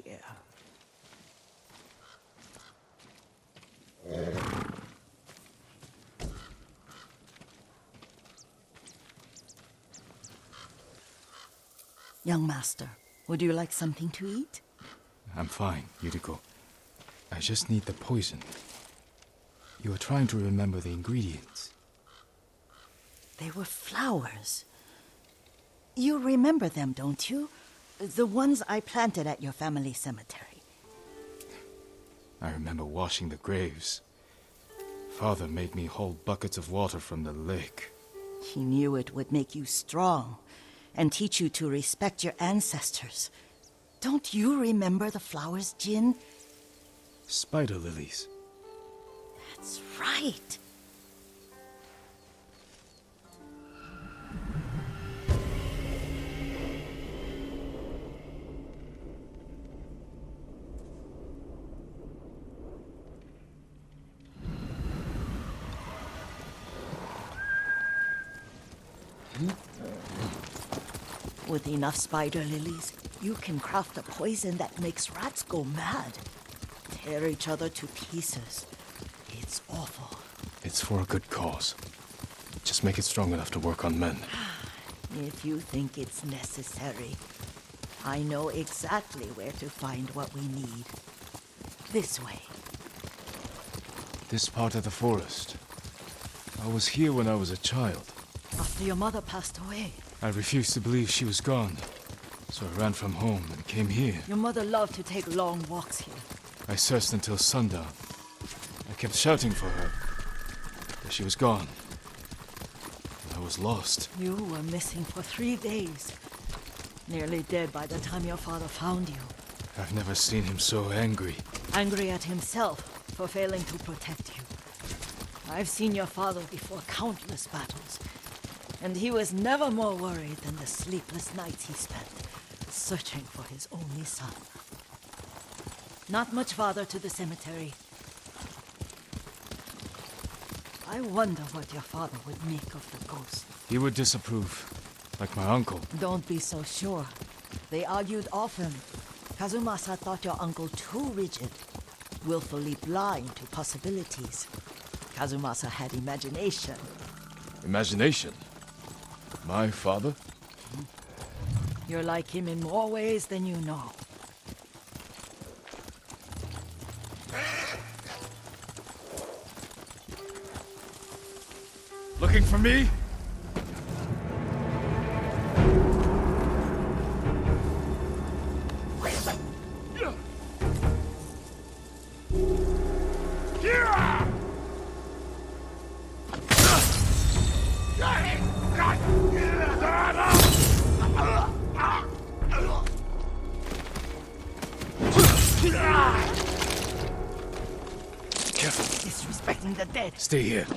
here. Young master, would you like something to eat? I'm fine, Yuriko. I just need the poison. You are trying to remember the ingredients. They were flowers. You remember them, don't you? The ones I planted at your family cemetery. I remember washing the graves. Father made me hold buckets of water from the lake. He knew it would make you strong and teach you to respect your ancestors. Don't you remember the flowers, Jin? Spider lilies. That's right. With enough spider lilies, you can craft a poison that makes rats go mad. Tear each other to pieces. It's awful. It's for a good cause. Just make it strong enough to work on men. If you think it's necessary, I know exactly where to find what we need. This way. This part of the forest. I was here when I was a child. After your mother passed away. I refused to believe she was gone. So I ran from home and came here. Your mother loved to take long walks here. I searched until sundown. I kept shouting for her. But she was gone. I was lost. You were missing for 3 days. Nearly dead by the time your father found you. I've never seen him so angry. Angry at himself for failing to protect you. I've seen your father before countless battles. And he was never more worried than the sleepless nights he spent searching for his only son. Not much farther to the cemetery. I wonder what your father would make of the ghost. He would disapprove, like my uncle. Don't be so sure. They argued often. Kazumasa thought your uncle too rigid, willfully blind to possibilities. Kazumasa had imagination. Imagination? My father? You're like him in more ways than you know. Looking for me? Careful. Disrespecting the dead. Stay here.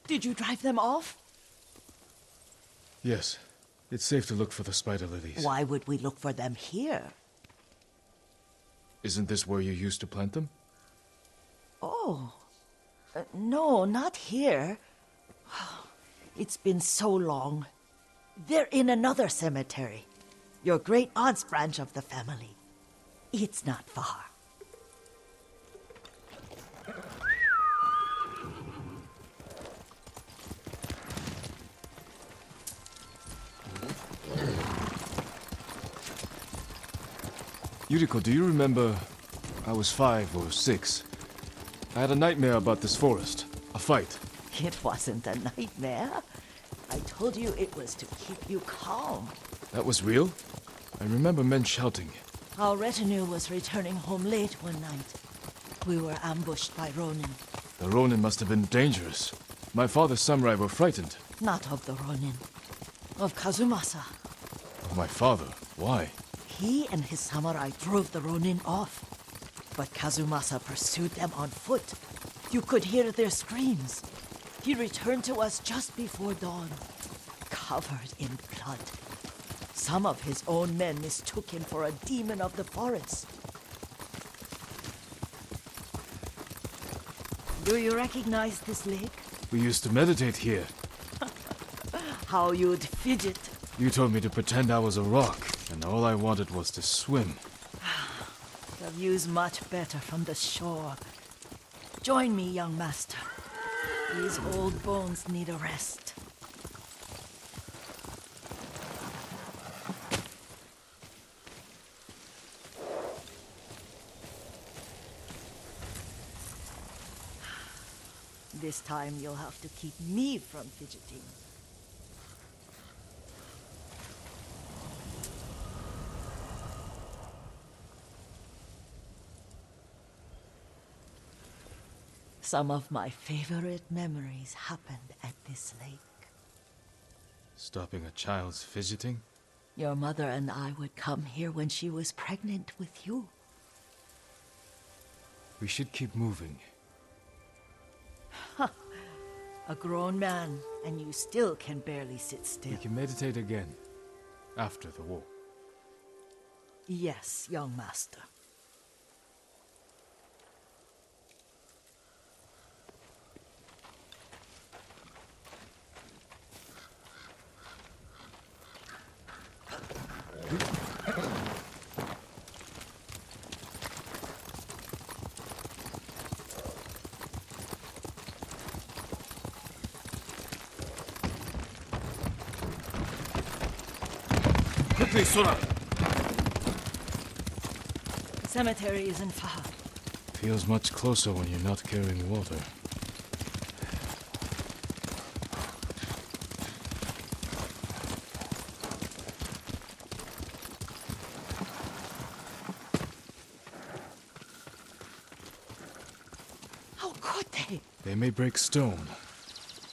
Did you drive them off? Yes. It's safe to look for the spider lilies. Why would we look for them here? Isn't this where you used to plant them? Oh. No, not here. It's been so long. They're in another cemetery. Your great aunt's branch of the family. It's not far. Yuriko, do you remember... I was 5 or 6. I had a nightmare about this forest. A fight. It wasn't a nightmare. I told you it was to keep you calm. That was real? I remember men shouting. Our retinue was returning home late one night. We were ambushed by Ronin. The Ronin must have been dangerous. My father's samurai were frightened. Not of the Ronin. Of Kazumasa. Of my father? Why? He and his samurai drove the Ronin off. But Kazumasa pursued them on foot. You could hear their screams. He returned to us just before dawn, covered in blood. Some of his own men mistook him for a demon of the forest. Do you recognize this lake? We used to meditate here. How you'd fidget. You told me to pretend I was a rock, and all I wanted was to swim. The view's much better from the shore. Join me, young master. These old bones need a rest. This time you'll have to keep me from fidgeting. Some of my favorite memories happened at this lake. Stopping a child's fidgeting? Your mother and I would come here when she was pregnant with you. We should keep moving. A grown man, and you still can barely sit still. We can meditate again. After the war. Yes, young master. Quickly, Sora! The cemetery isn't far. Feels much closer when you're not carrying water. Stay. They may break stone,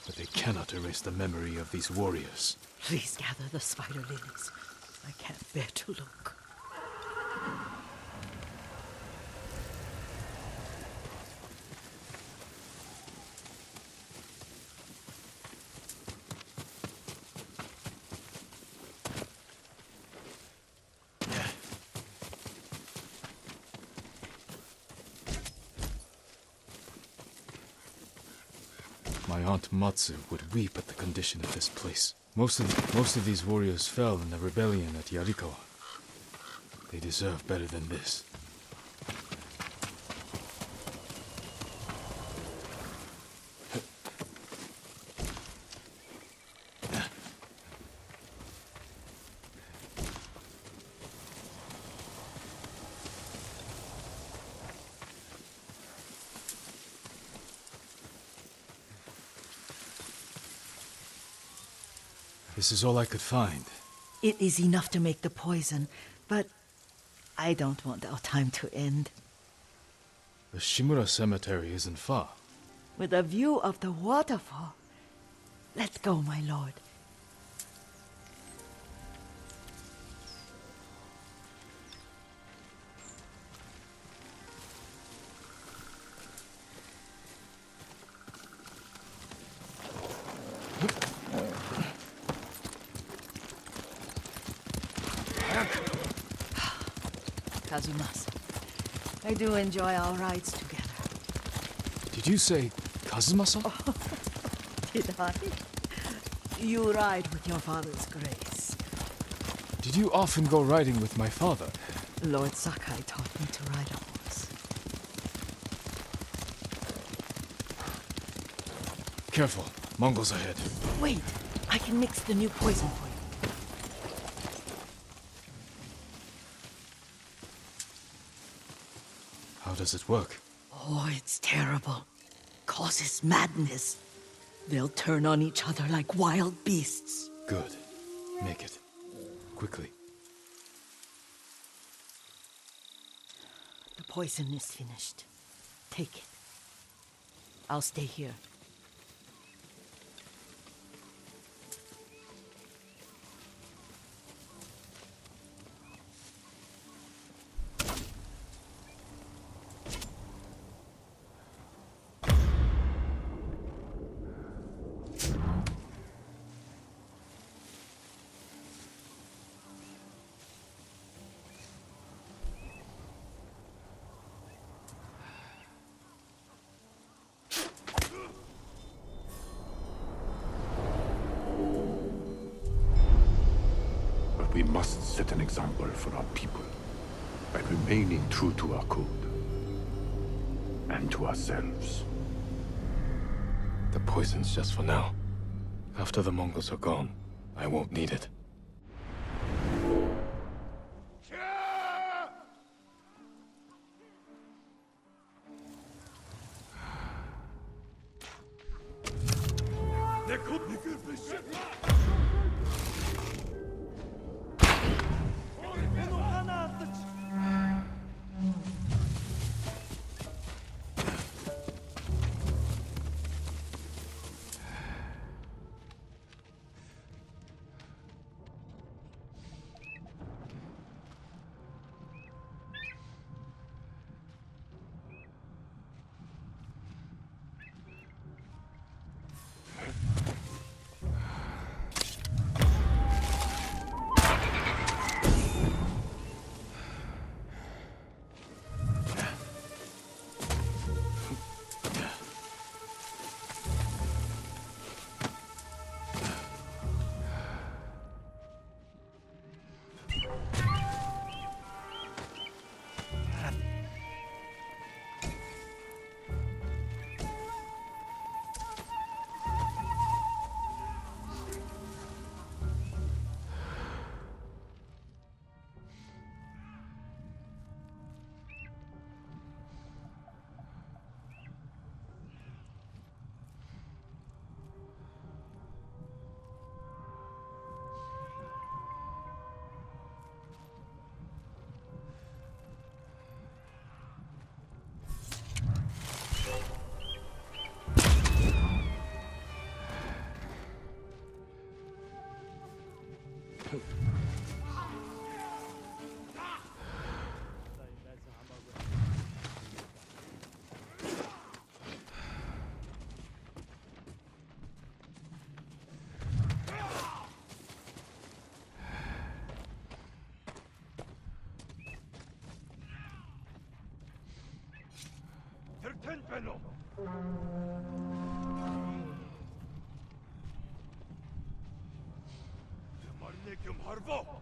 but they cannot erase the memory of these warriors. Please gather the spider lilies. I can't bear to look. My aunt Matsu would weep at the condition of this place. Most of these warriors fell in the rebellion at Yarikawa. They deserve better than this. This is all I could find. It is enough to make the poison, but I don't want our time to end. The Shimura Cemetery isn't far. With a view of the waterfall. Let's go, my lord. Kazumasa, I do enjoy our rides together. Did you say Kazumasa? Did I? You ride with your father's grace. Did you often go riding with my father? Lord Sakai taught me to ride a horse. Careful, Mongols ahead. Wait, I can mix the new poison for you. How does it work? Oh, it's terrible. Causes madness. They'll turn on each other like wild beasts. Good. Make it. Quickly. The poison is finished. Take it. I'll stay here. We must set an example for our people by remaining true to our code and to ourselves. The poison's just for now. After the Mongols are gone, I won't need it.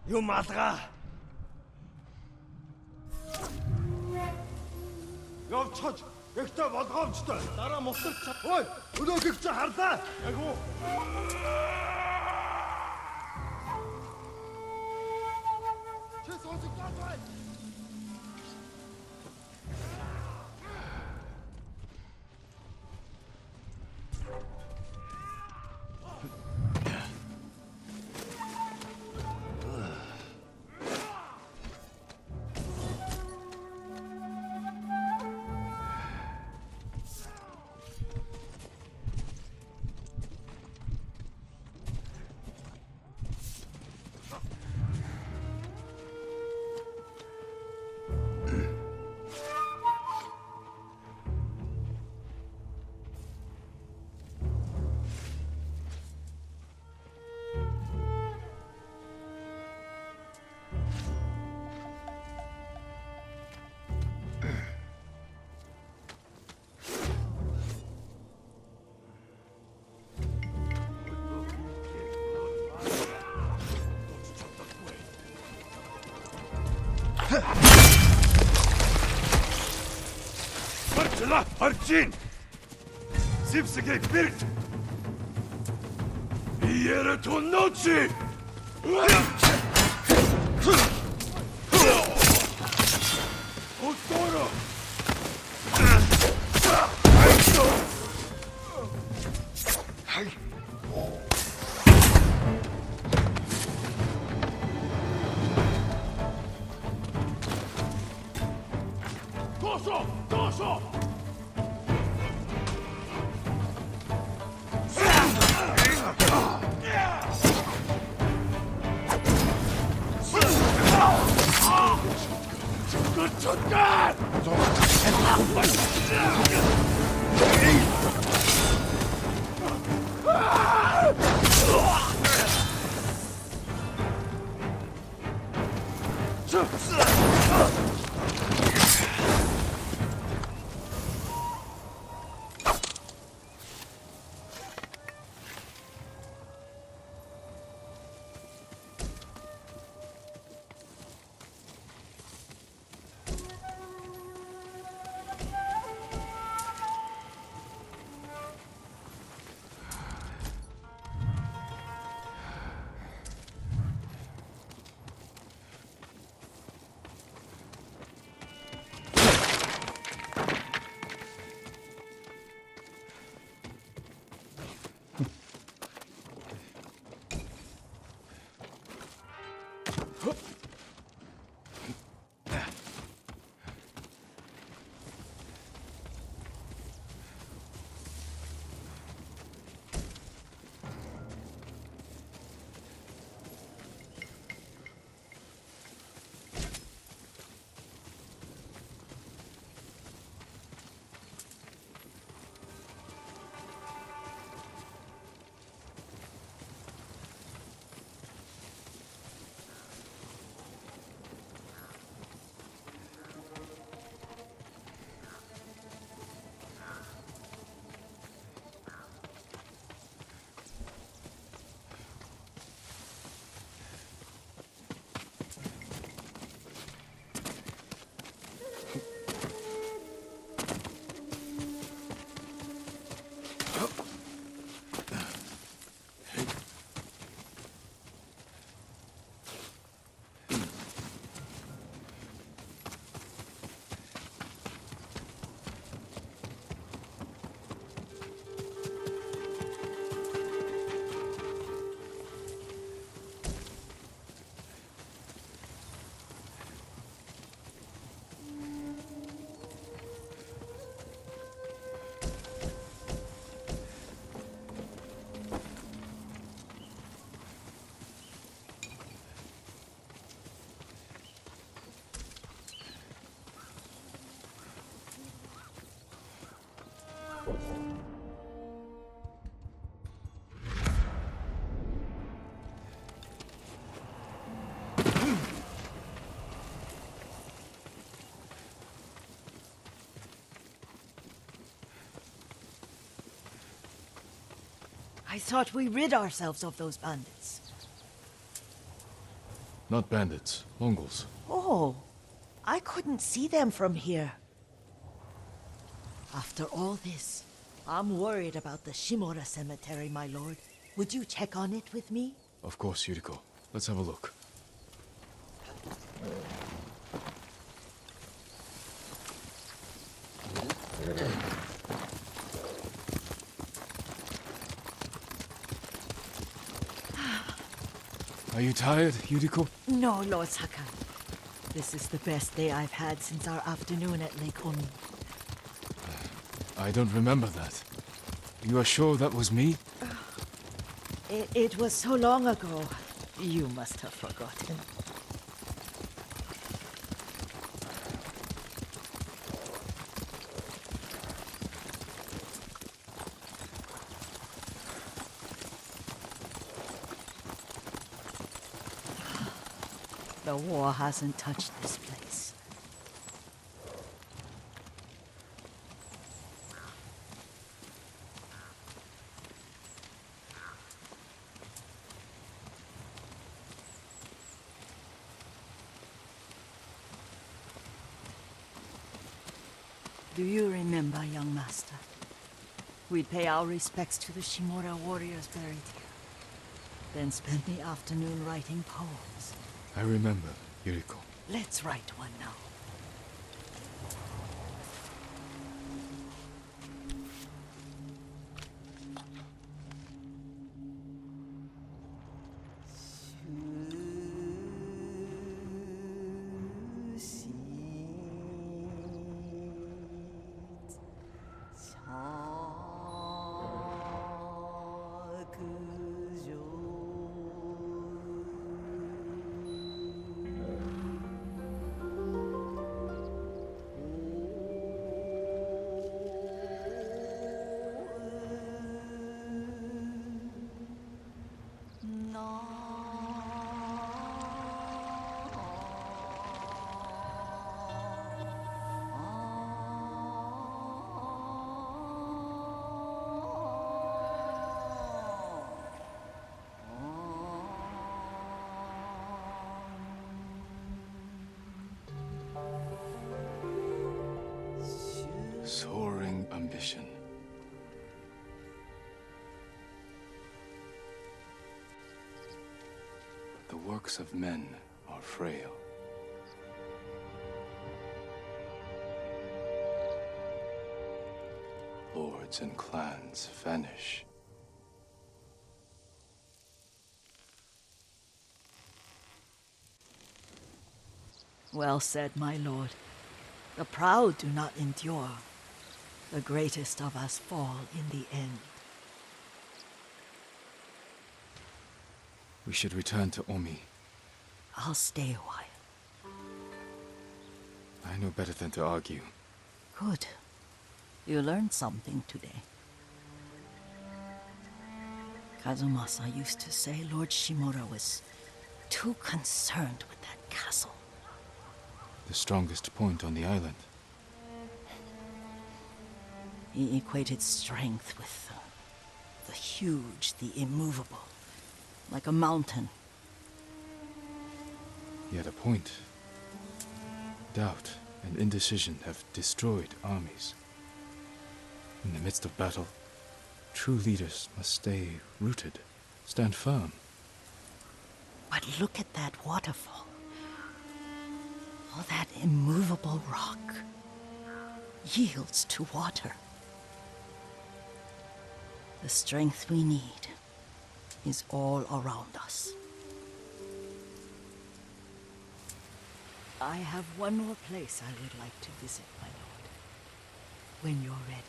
Юу малгаа. Явцгач. Ихтэй болгоомжтой. Дараа мусалч чад. Ой, өнөөгч чи харлаа. Яг уу. Чи сонсогдоод бай. Арчила, Арчин! Зипсигей Бирт! Иерето ночи! Устора! Косо! Косо! Чутка! I thought we rid ourselves of those bandits. Not bandits, Mongols. Oh, I couldn't see them from here. After all this, I'm worried about the Shimura cemetery, my lord. Would you check on it with me? Of course, Yuriko. Let's have a look. Are you tired, Yuriko? No, Lord Sakai. This is the best day I've had since our afternoon at Lake Oni. I don't remember that. You are sure that was me? It was so long ago. You must have forgotten. The war hasn't touched this place. Do you remember, young master? We'd pay our respects to the Shimura warriors buried here, then spend the afternoon writing poems. I remember, Yuriko. Let's write one now. Soaring ambition. The works of men are frail. Lords and clans vanish. Well said, my lord. The proud do not endure. The greatest of us fall in the end. We should return to Omi. I'll stay a while. I know better than to argue. Good. You learned something today. Kazumasa used to say Lord Shimura was too concerned with that castle. The strongest point on the island. He equated strength with the huge, the immovable, like a mountain. He had a point. Doubt and indecision have destroyed armies. In the midst of battle, true leaders must stay rooted, stand firm. But look at that waterfall. All that immovable rock yields to water. The strength we need is all around us. I have one more place I would like to visit, my lord. When you're ready.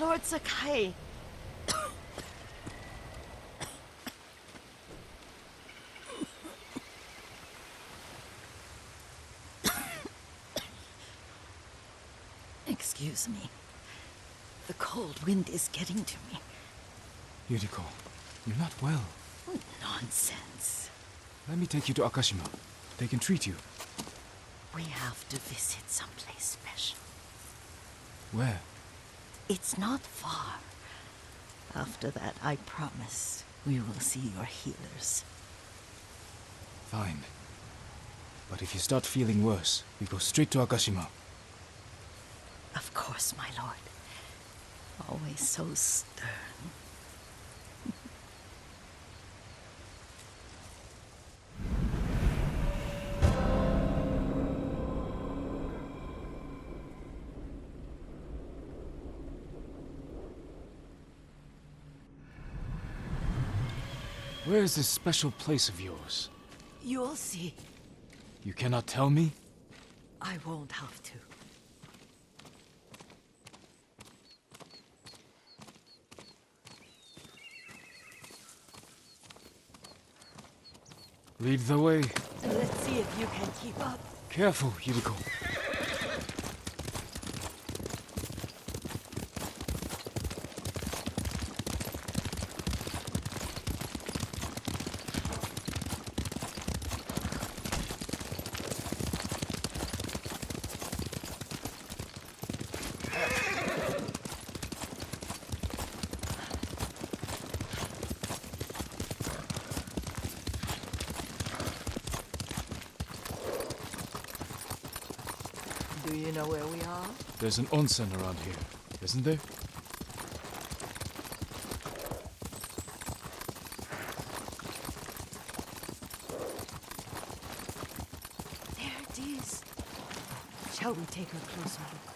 Lord Sakai. Excuse me. The cold wind is getting to me. Yuriko, you're not well. Nonsense. Let me take you to Akashima. They can treat you. We have to visit someplace special. Where? It's not far. After that, I promise, we will see your healers. Fine. But if you start feeling worse, we go straight to Akashima. Of course, my lord. Always so stern. Where is this special place of yours? You'll see. You cannot tell me? I won't have to. Lead the way. Let's see if you can keep up. Careful, Yuriko. Do you know where we are? There's an onsen around here, isn't there? There it is. Shall we take a closer look?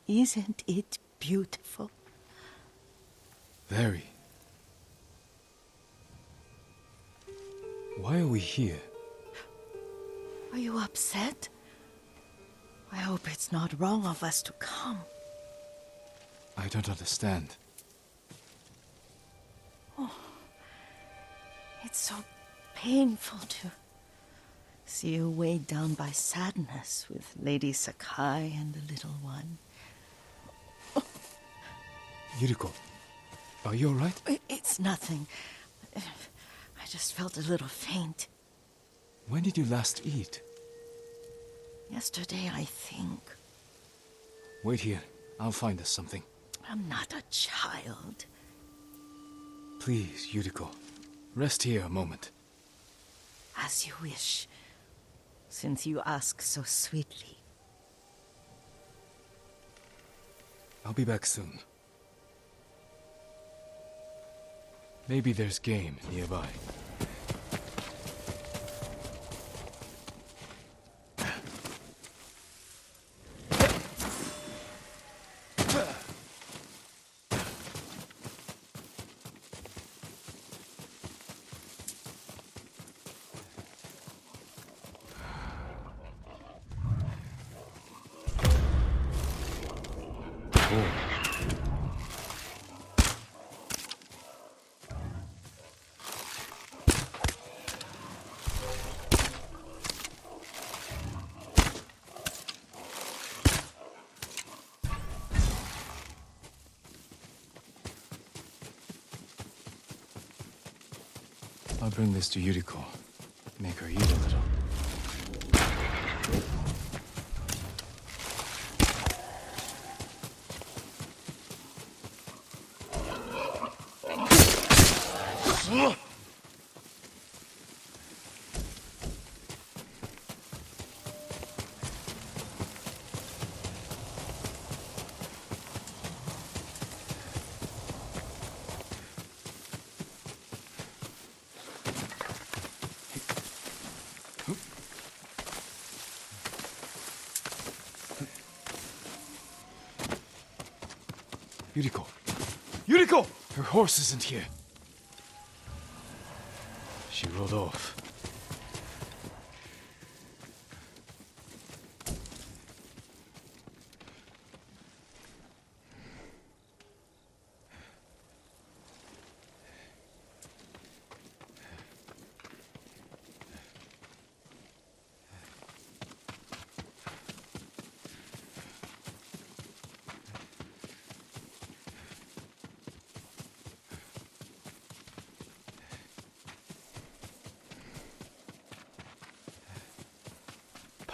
Isn't it beautiful? Very. Why are we here? Are you upset? I hope it's not wrong of us to come. I don't understand. It's so painful to see you weighed down by sadness with Lady Sakai and the little one. Yuriko, are you alright? It's nothing. I just felt a little faint. When did you last eat? Yesterday, I think. Wait here. I'll find us something. I'm not a child. Please, Yuriko. Rest here a moment. As you wish, since you ask so sweetly. I'll be back soon. Maybe there's game nearby. I'll bring this to Yuriko. Make her eat a little. Yuriko! Yuriko! Her horse isn't here. She rode off.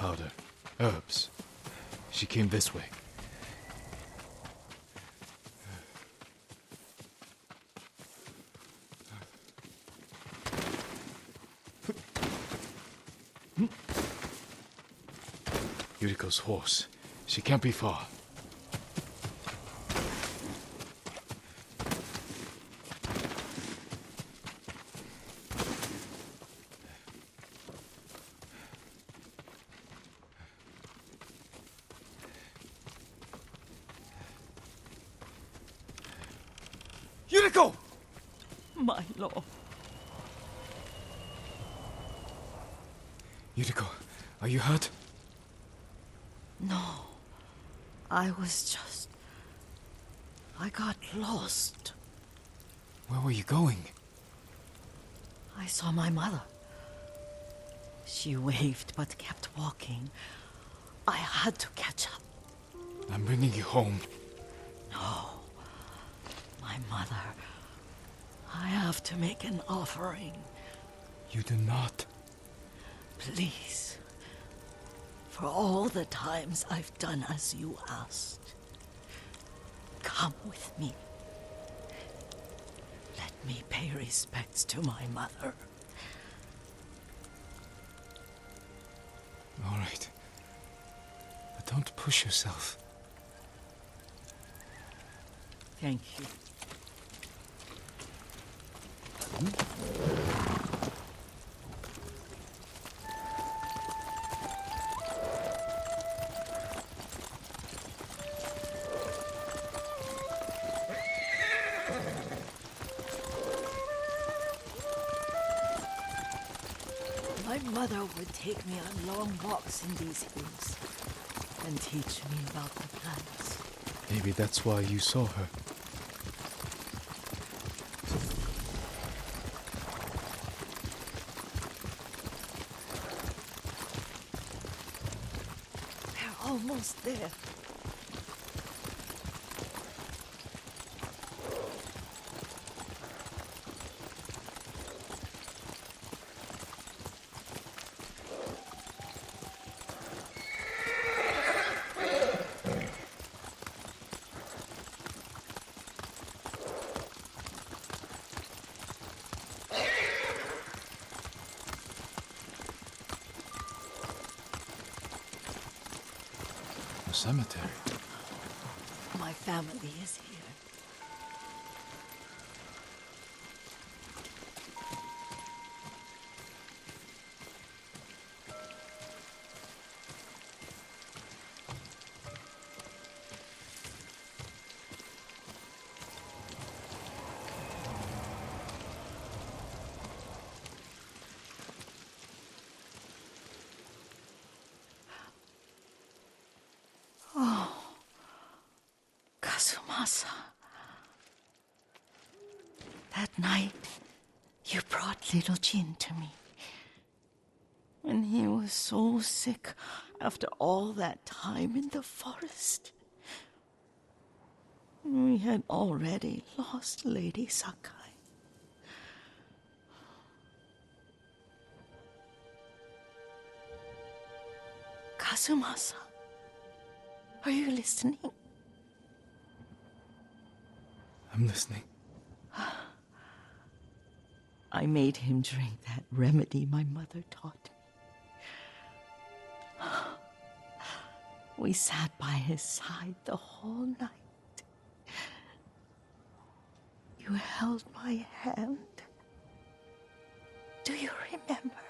powder, herbs. She came this way. Yuriko's horse. She can't be far. Yuriko! My lord. Yuriko, are you hurt? No. I got lost. Where were you going? I saw my mother. She waved but kept walking. I had to catch up. I'm bringing you home. No. My mother. I have to make an offering. You do not. Please. For all the times I've done as you asked. Come with me. Let me pay respects to my mother. All right. But don't push yourself. Thank you. My mother would take me on long walks in these hills and teach me about the plants. Maybe that's why you saw her. We're almost there. A cemetery. My family is here. Kazumasa. That night, you brought little Jin to me. When he was so sick after all that time in the forest. We had already lost Lady Sakai. Kazumasa, are you listening? I'm listening. I made him drink that remedy my mother taught me. We sat by his side the whole night. You held my hand. Do you remember?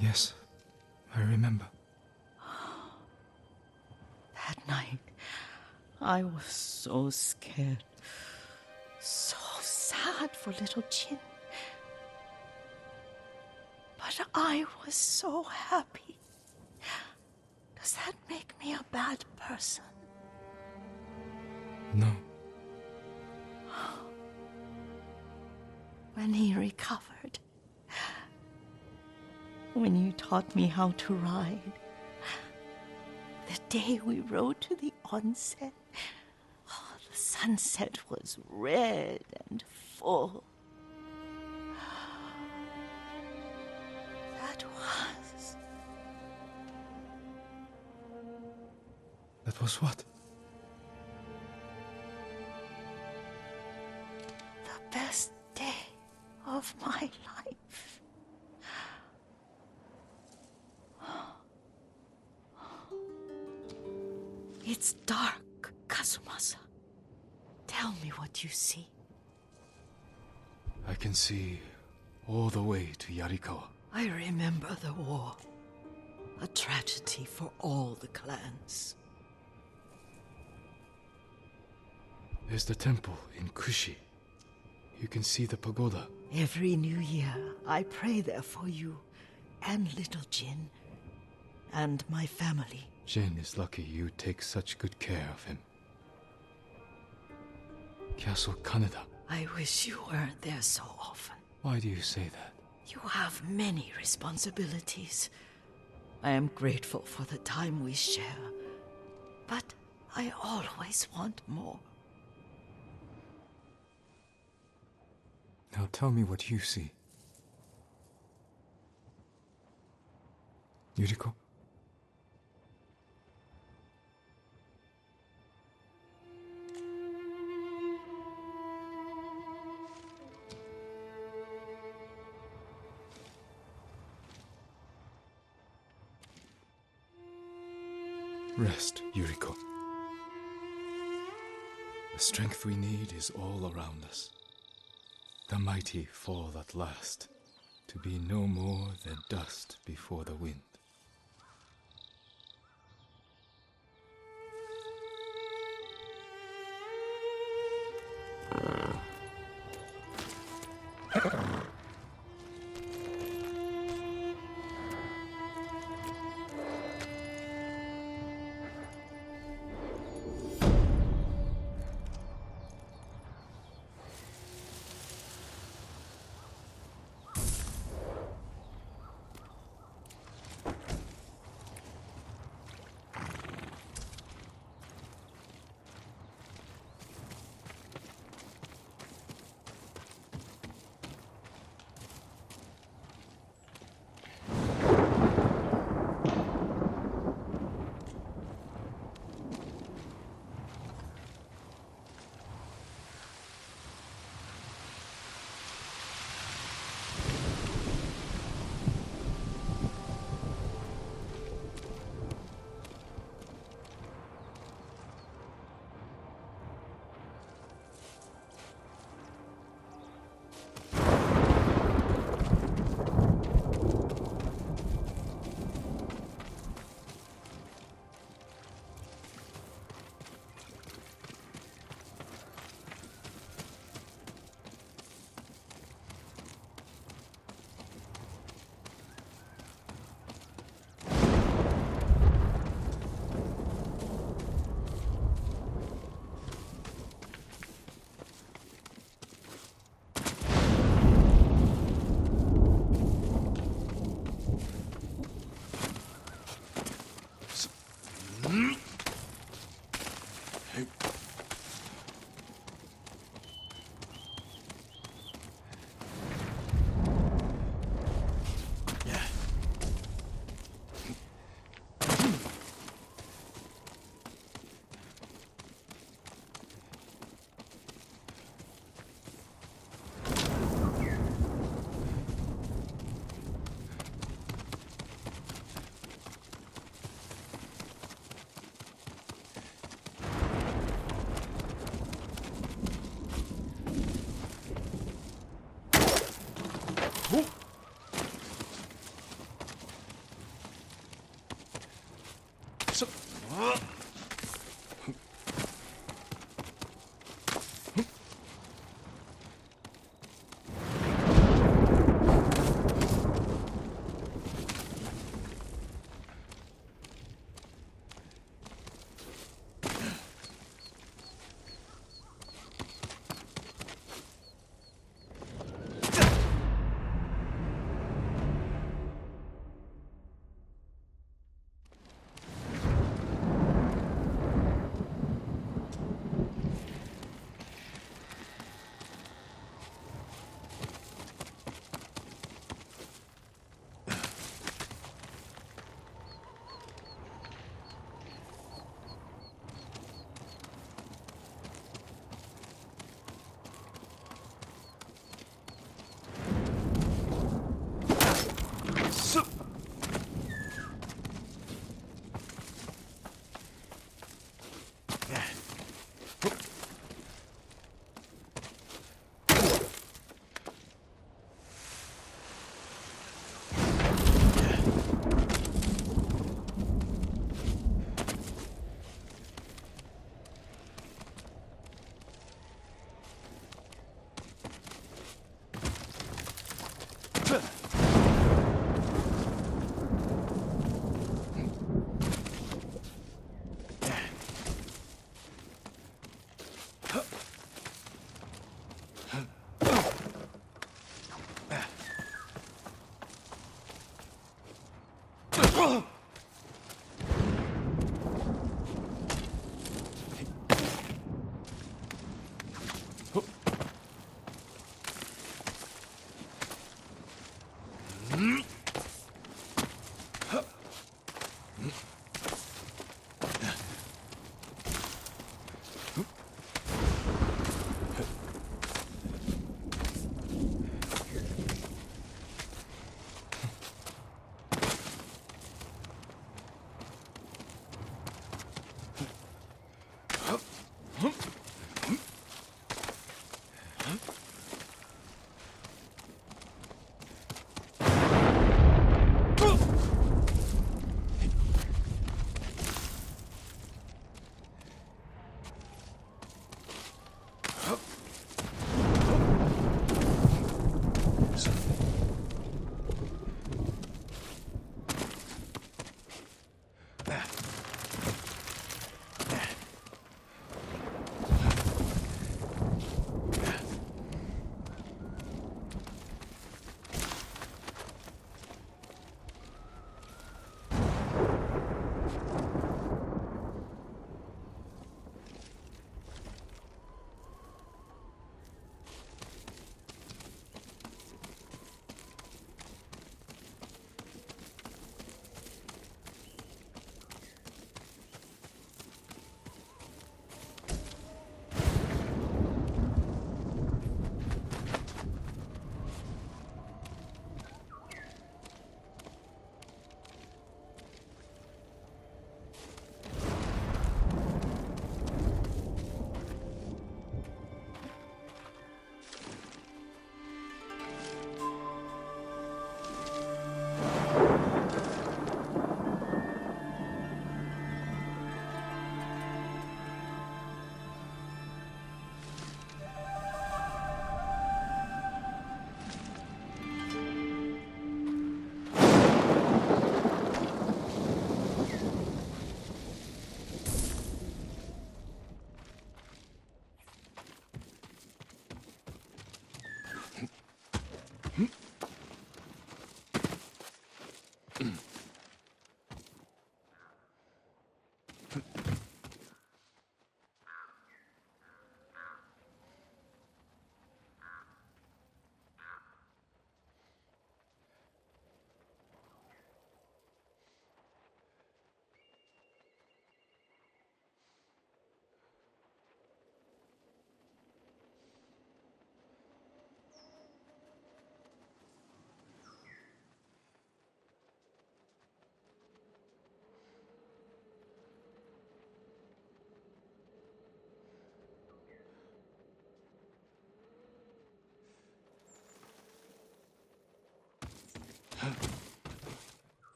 Yes, I remember. That night, I was so scared. So sad for little Jin. But I was so happy. Does that make me a bad person? No. When he recovered, when you taught me how to ride, the day we rode to the onsen, the sunset was red and full. That was That was what? The best day of my life. It's dark, Kazumasa. Tell me what you see. I can see all the way to Yarikawa. I remember the war. A tragedy for all the clans. There's the temple in Kushi. You can see the pagoda. Every new year, I pray there for you and little Jin and my family. Jin is lucky you take such good care of him. Castle Kaneda. I wish you weren't there so often. Why do you say that? You have many responsibilities. I am grateful for the time we share, but I always want more. Now tell me what you see. Yuriko? Rest, Yuriko. The strength we need is all around us. The mighty fall at last, to be no more than dust before the wind.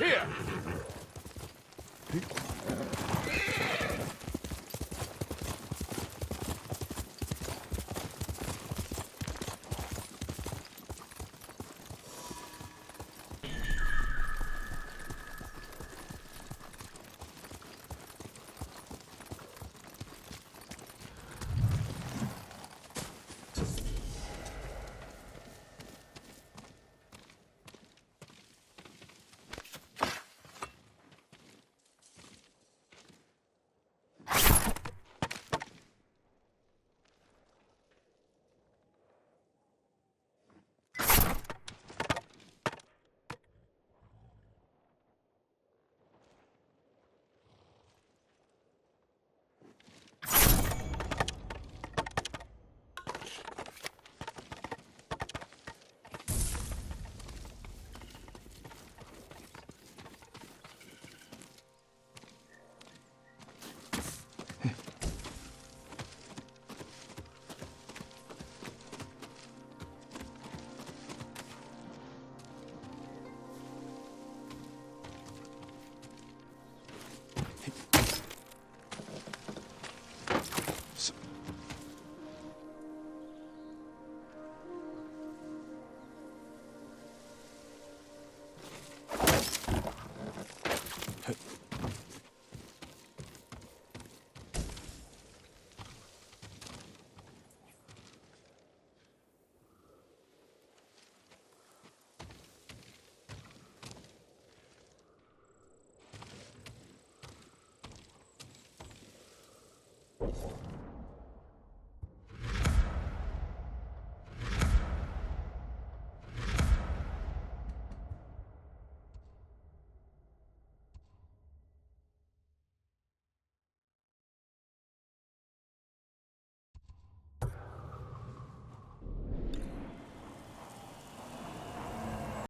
Here!